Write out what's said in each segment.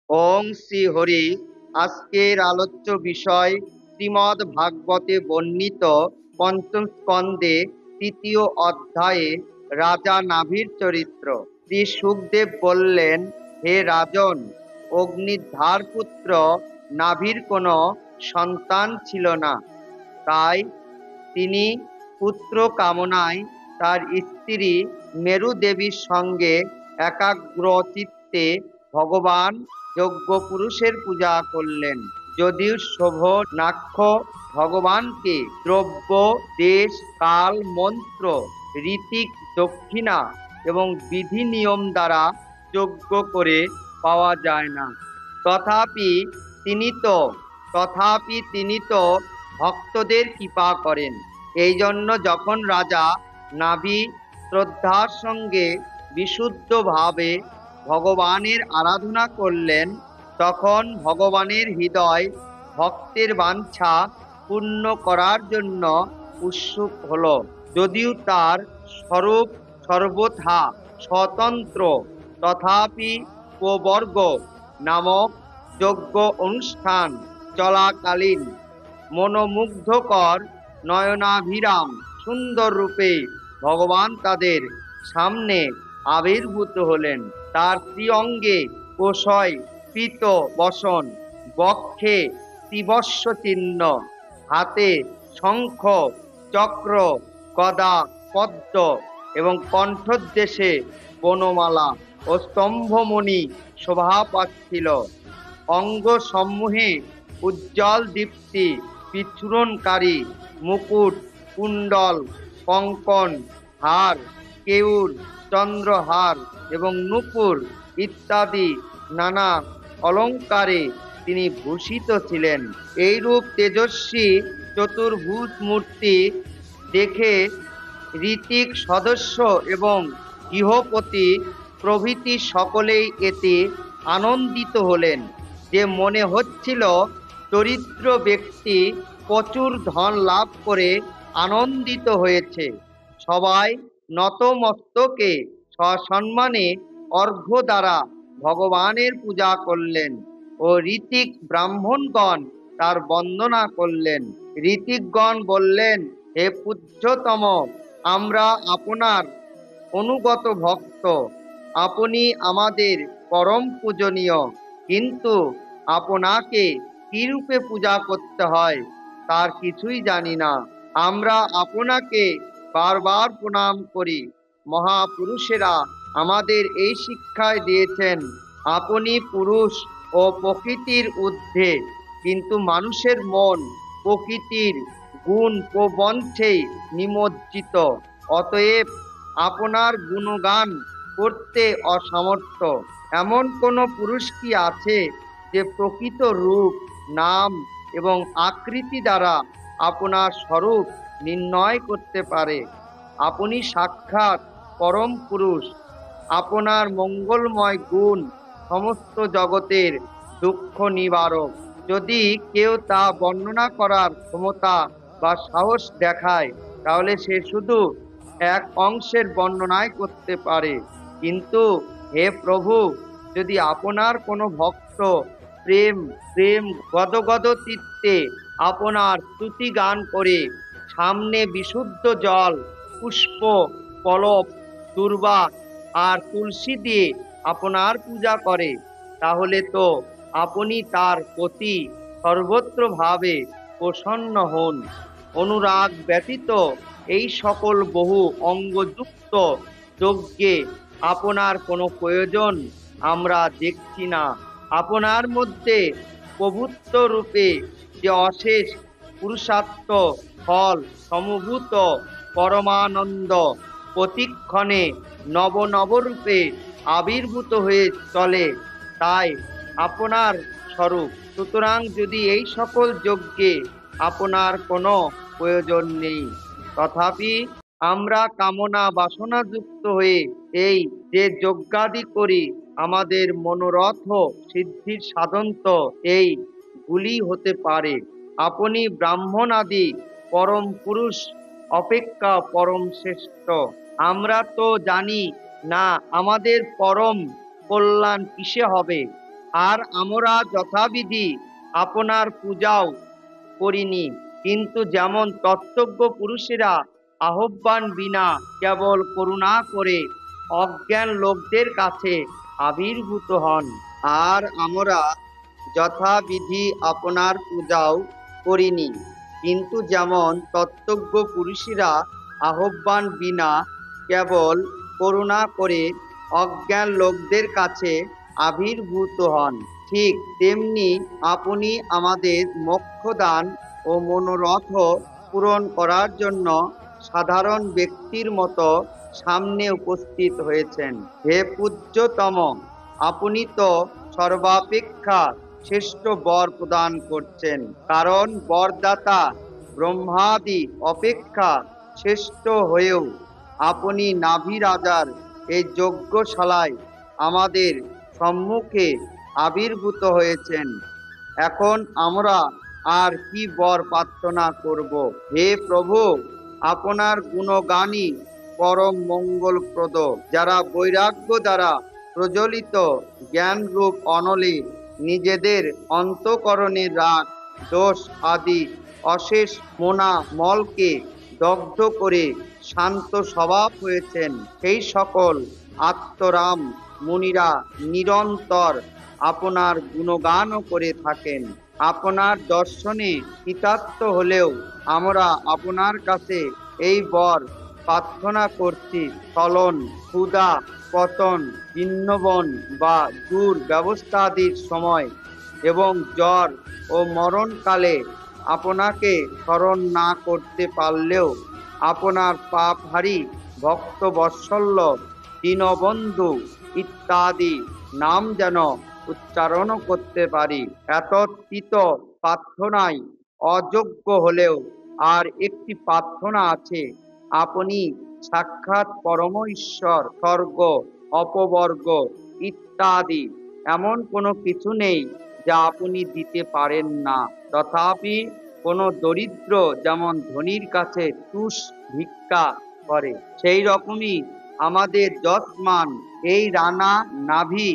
ওং শ্রী হরি। আজকের আলোচ্য বিষয় শ্রীমদ্ ভাগবতে বর্ণিত পঞ্চম স্কন্ধে তৃতীয় অধ্যায়ে রাজা নাভির চরিত্র। শ্রী সুখদেব বললেন, হে রাজন, অগ্নিধার পুত্র নাভির কোনো সন্তান ছিল না। তাই তিনি পুত্র কামনায় তার স্ত্রী মেরু দেবীর সঙ্গে একাগ্র চিত্তে ভগবান যজ্ঞ পুরুষের পূজা করলেন। যদিও শোভনাক্ষ ভগবানকে দ্রব্য, দেশ, কাল, মন্ত্র, ঋতিক, দক্ষিণা এবং বিধি নিয়ম দ্বারা যজ্ঞ করে পাওয়া যায় না, তথাপি তিনি তো ভক্তদের কৃপা করেন। এই জন্য যখন রাজা নাভি শ্রদ্ধার সঙ্গে বিশুদ্ধভাবে ভগবানের আরাধনা করলেন, তখন ভগবানের হৃদয় ভক্তের বাঞ্ছা পূর্ণ করার জন্য উৎসুক হল। যদিও তার স্বরূপ সর্বথা স্বতন্ত্র, তথাপি উপবর্গ নামক যজ্ঞ অনুষ্ঠান চলাকালীন মনোমুগ্ধকর নয়নাভিরাম সুন্দর রূপে ভগবান তাদের সামনে আবির্ভূত হলেন। তার ত্রিঅঙ্গে কোষয় পীত বসন, বক্ষে ত্রিবর্ষ চিহ্ন, হাতে শঙ্খ, চক্র, গদা, পদ্ম এবং কণ্ঠোদ্দেশে বনমালা ও স্তম্ভমণি শোভা পাচ্ছিল। অঙ্গ সমূহে উজ্জ্বল দীপ্তি বিচ্ছুরণকারী মুকুট, কুণ্ডল, কঙ্কণ, হার, কেয়ূর, চন্দ্রহার এবং নূপুর ইত্যাদি নানা অলঙ্কারে তিনি ভূষিত ছিলেন। এইরূপ তেজস্বী চতুর্ভুজ মূর্তি দেখে ঋতিক সদস্য এবং গৃহপতি প্রভৃতি সকলেই এতে আনন্দিত হলেন। যে মনে হচ্ছিল দরিদ্র ব্যক্তি প্রচুর ধন লাভ করে আনন্দিত হয়েছে। সবাই নতমস্তকে সসম্মানে অর্ঘ্য দ্বারা ভগবানের পূজা করলেন ও ঋতিক ব্রাহ্মণগণ তার বন্দনা করলেন। ঋতিকগণ বললেন, হে পূজ্যতম, আমরা আপনার অনুগত ভক্ত, আপনি আমাদের পরম পূজনীয়, কিন্তু আপনাকে কি রূপে পূজা করতে হয় তার কিছুই জানি না। আমরা আপনাকে বারবার প্রণাম করি। মহাপুরুষেরা আমাদের এই শিক্ষায় দিয়েছেন, আপনি পুরুষ ও প্রকৃতির ঊর্ধ্বে, কিন্তু মানুষের মন প্রকৃতির গুণ প্রবঞ্চেই নিমজ্জিত। অতএব আপনার গুণগান করতে অসমর্থ। এমন কোন পুরুষ কি আছে যে প্রকৃত রূপ, নাম এবং আকৃতি দ্বারা আপনার স্বরূপ নির্ণয় করতে পারে? আপনি সাক্ষাৎ পরম পুরুষ। আপনার মঙ্গলময় গুণ সমস্ত জগতের দুঃখ নিবারক। যদি কেউ তা বর্ণনা করার ক্ষমতা বা সাহস দেখায়, তাহলে সে শুধু এক অংশের বর্ণনায় করতে পারে। কিন্তু হে প্রভু, যদি আপনার কোনো ভক্ত প্রেম প্রেম গদগদ চিত্তে আপনার স্তুতি গান করে সামনে বিশুদ্ধ জল, পুষ্প, পলব, দূর্বা আর তুলসী দিয়ে আপনার পূজা করে, তাহলে তো আপনি তার প্রতি সর্বত্রভাবে প্রসন্ন হন। অনুরাগ ব্যতীত এই সকল বহু অঙ্গযুক্ত যজ্ঞে আপনার কোনো প্রয়োজন আমরা দেখছি না। আপনার মধ্যে প্রভুত্ব রূপে যে অশেষ পুরুষার্থ ফল সমভূত পরমানন্দ প্রতিক্ষণে নব নবরূপে আবির্ভূত হয়ে চলে, তাই আপনার স্বরূপ। সুতরাং যদি এই সকল যজ্ঞে আপনার কোনো প্রয়োজন নেই, তথাপি আমরা কামনা বাসনাযুক্ত হয়ে এই যে যজ্ঞাদি করি, আমাদের মনোরথ সিদ্ধির সাধন তো এইগুলি হতে পারে। আপনি ব্রাহ্মণ আদি পরম পুরুষ অপেক্ষা পরম শ্রেষ্ঠ। আমরা তো জানি না আমাদের পরম কল্যাণ কিসে হবে। আর আমরা যথাবিধি আপনার পূজাও করিনি, কিন্তু যেমন তত্ত্বজ্ঞ পুরুষেরা আহ্বান বিনা কেবল করুণা করে অজ্ঞান লোকদের কাছে আবির্ভূত হন, আর আমরা যথাবিধি আপনার পূজাও করিনি, কিন্তু যেমন তত্ত্বজ্ঞ পুরুষেরা আহ্বান বিনা কেবল করুণা করে অজ্ঞান লোকদের কাছে আবির্ভূত হন, ঠিক তেমনি আপনি আমাদের মোক্ষদান ও মনোরথ পূরণ করার জন্য সাধারণ ব্যক্তির মতো সামনে উপস্থিত হয়েছেন। হে পূজ্যতম, আপনি তো সর্বাপেক্ষা শ্রেষ্ঠ বর প্রদান করছেন, কারণ বরদাতা ব্রহ্মাদি অপেক্ষা শ্রেষ্ঠ হয়েও আপনি নাভি রাজার এই যজ্ঞশালায় আমাদের সম্মুখে আবির্ভূত হয়েছেন। এখন আমরা আর কি বর প্রার্থনা করব? হে প্রভু, আপনার গুণগানই পরম মঙ্গলপ্রদ। যারা বৈরাগ্য দ্বারা প্রজ্বলিত জ্ঞানরূপ অনলে নিজেদের অন্তঃকরণের রাগ দোষ আদি অশেষ মোনা মলকে দগ্ধ করে শান্ত স্বভাব হয়েছেন, সেই সকল আত্মরাম মুনিরা নিরন্তর আপনার গুণগানও করে থাকেন। আপনার দর্শনে কৃতার্থ হলেও আমরা আপনার কাছে এই বর প্রার্থনা করছি, স্খলন, ক্ষুধা, পতন, ভিন্নবন বা দুর্ব্যবস্থাদির সময় এবং জ্বর ও মরণকালে আপনাকে স্মরণ না করতে পারলেও আপনার পাপহারী ভক্তবৎসল্য দীনবন্ধু ইত্যাদি নাম যেন উচ্চারণ করতে পারি। এতৎকৃত প্রার্থনায় অযোগ্য হলেও আর একটি প্রার্থনা আছে, আপনি সাক্ষাৎ পরম ঈশ্বর, স্বর্গ, অপবর্গ ইত্যাদি এমন কোনো কিছু নেই যা আপনি দিতে পারেন না। তথাপি কোনো দরিদ্র যেমন ধনীর কাছে তুষ ভিক্ষা করে, সেই রকমই আমাদের যৎমান এই রানা নাভি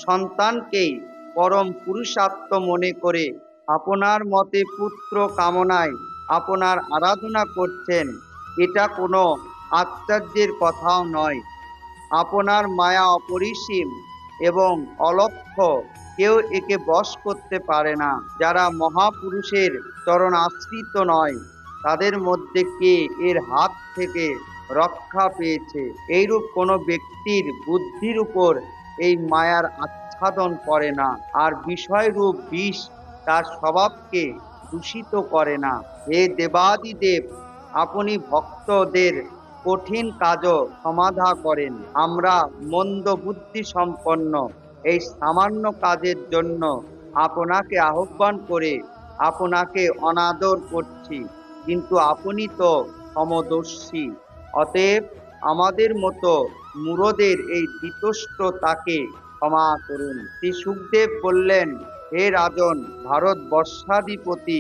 সন্তানকেই পরম পুরুষার্থ মনে করে আপনার মতে পুত্র কামনায় আপনার আরাধনা করছেন। এটা কোনো আশ্চর্যের কথাও নয়। আপনার মায়া অপরিসীম এবং অলক্ষ্য, কেউ একে বশ করতে পারে না। যারা মহাপুরুষের চরণ আশ্রিত নয়, তাদের মধ্যে কে এর হাত থেকে রক্ষা পেয়েছে? এইরূপ কোনো ব্যক্তির বুদ্ধির উপর এই মায়ার আচ্ছাদন পড়ে না, আর বিষয়রূপ বিষ তার স্বভাবকে দূষিত করে না। হে দেবাদিদেব, আপনি ভক্তদের কঠিন কাজও সমাধা করেন। আমরা মন্দ বুদ্ধি সম্পন্ন এই সামান্য কাজের জন্য আপনাকে আহ্বান করে আপনাকে অনাদর করছি, কিন্তু আপনি তো সমদর্শী। অতএব আমাদের মতো মূঢ়দের এই বিতষ্টতাকে ক্ষমা করুন। শ্রী সুখদেব বললেন, হে রাজন, ভারতবর্ষাধিপতি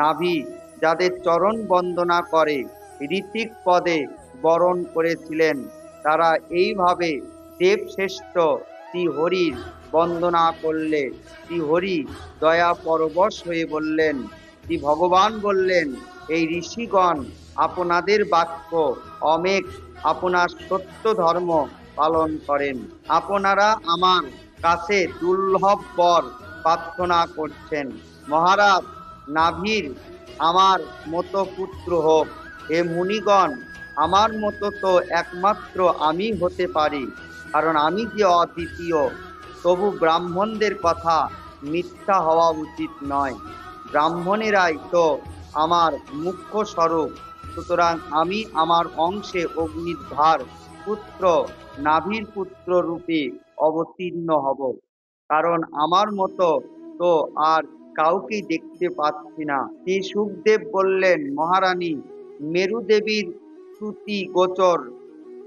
নাভি যাদের চরণ বন্দনা করে ঋতিক পদে বরণ করেছিলেন, তারা এইভাবে দেবশ্রেষ্ঠ শ্রীহরির বন্দনা করলে শ্রীহরি দয়া পরবশ হয়ে বললেন, শ্রী ভগবান বললেন, এই ঋষিগণ আপনাদের বাক্য অমেক আপনার সত্য ধর্ম পালন করেন। আপনারা আমার কাছে দুর্লভ বর প্রার্থনা করছেন। মহারাজ, নাভির আমার মতো পুত্র হোক। হে মুনিগণ, আমার মতো তো একমাত্র আমি হতে পারি, কারণ আমি যে অদ্বিতীয়। তবু ব্রাহ্মণদের কথা মিথ্যা হওয়া উচিত নয়। ব্রাহ্মণেরাই তো আমার মুখ্য স্বরূপ, সুতরাং আমি আমার অংশে অগ্নিধার পুত্র নাভির পুত্র রূপে অবতীর্ণ হব, কারণ আমার মতো তো আর কাউকেই দেখতে পাচ্ছি না। শ্রী সুখদেব বললেন, মহারানী, মেরুদেবীর শ্রুতি গোচর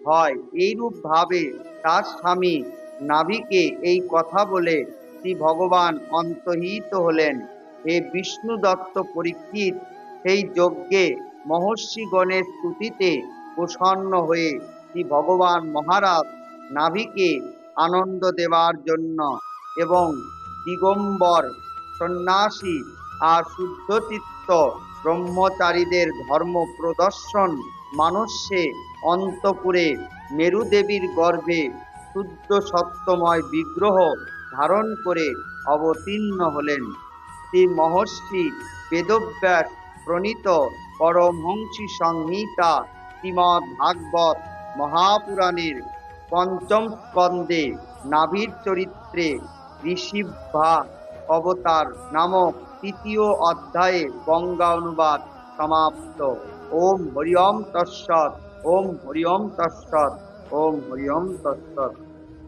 হয় এইরূপ ভাবে তার স্বামী নাভিকে এই কথা বলে শ্রী ভগবান অন্তর্হিত হলেন। হে বিষ্ণু দত্ত পরীক্ষিত, সেই যজ্ঞে মহর্ষিগণের স্তুতিতে প্রসন্ন হয়ে শ্রী ভগবান মহারাজ নাভিকে আনন্দ দেওয়ার জন্য এবং দিগম্বর সন্ন্যাসী আর শুদ্ধচিত্ত ব্রহ্মচারীদের ধর্ম প্রদর্শন মানস্যে অন্তপুরে মেরুদেবীর গর্ভে শুদ্ধ সত্যময় বিগ্রহ ধারণ করে অবতীর্ণ হলেন। শ্রী মহর্ষি বেদব্যাস প্রণীত পরমহংসী সংহিতা শ্রীমদ্ ভাগবত মহাপুরাণের পঞ্চম স্কন্ধে নাভির চরিত্রে ঋষিভা অবতার নামক তৃতীয় অধ্যায়ে গঙ্গা অনুবাদ সমাপ্ত। ওম হরি ওম তৎসৎ। ওম হরি ওম তৎসৎ। ওম হরি ওম তৎসৎ।